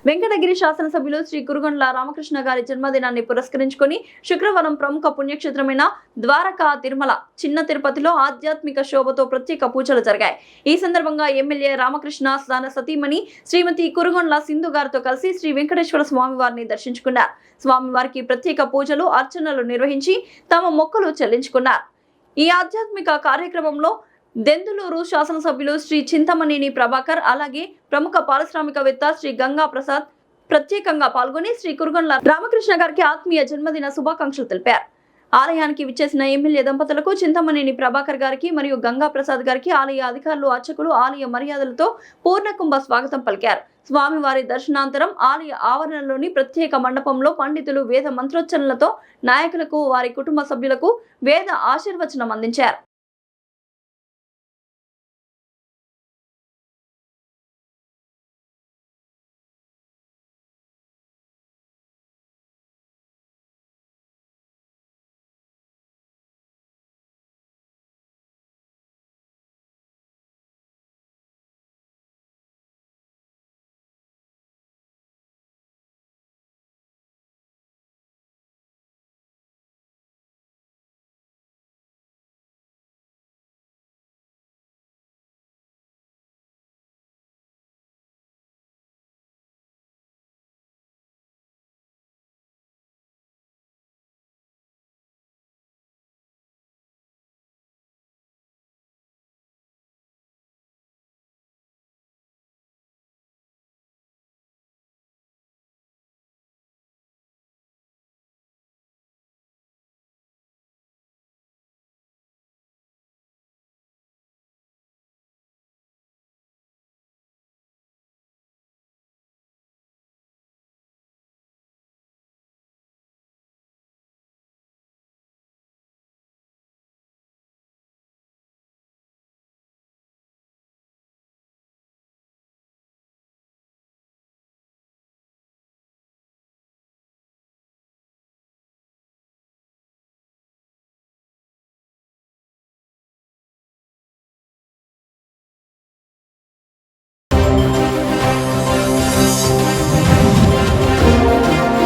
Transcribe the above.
వెంకటగిరి శాసనసభ్యులు శ్రీ కురుగొండ్ల రామకృష్ణ గారి జన్మదినాన్ని పురస్కరించుకొని శుక్రవారం ప్రముఖ పుణ్యక్షేత్రమైన ద్వారకా తిరుమల చిన్న తిరుపతిలో ఆధ్యాత్మిక శోభతో ప్రత్యేక పూజలు జరిగాయి. ఈ సందర్భంగా ఎమ్మెల్యే రామకృష్ణ స్థాన సతీమణి శ్రీమతి కురుగొండ్ల సింధు గారితో కలిసి శ్రీ వెంకటేశ్వర స్వామి వారిని దర్శించుకున్నారు. స్వామివారికి ప్రత్యేక పూజలు అర్చనలు నిర్వహించి తమ మొక్కులు చెల్లించుకున్నారు. ఈ ఆధ్యాత్మిక కార్యక్రమంలో దెందులూరు శాసనసభ్యులు శ్రీ చింతమనేని ప్రభాకర్, అలాగే ప్రముఖ పారిశ్రామికవేత్త శ్రీ గంగా ప్రసాద్ ప్రత్యేకంగా పాల్గొని శ్రీ కురుగొండ్ల రామకృష్ణ గారికి ఆత్మీయ జన్మదిన శుభాకాంక్షలు తెలిపారు. ఆలయానికి విచ్చేసిన ఎమ్మెల్యే దంపతులకు చింతమనేని ప్రభాకర్ గారికి మరియు గంగా ప్రసాద్ గారికి ఆలయ అధికారులు, అర్చకులు ఆలయ మర్యాదలతో పూర్ణకుంభ స్వాగతం పలికారు. స్వామివారి దర్శనాంతరం ఆలయ ఆవరణలోని ప్రత్యేక మండపంలో పండితులు వేద మంత్రోచ్చరణలతో నాయకులకు, వారి కుటుంబ సభ్యులకు వేద ఆశీర్వచనం అందించారు.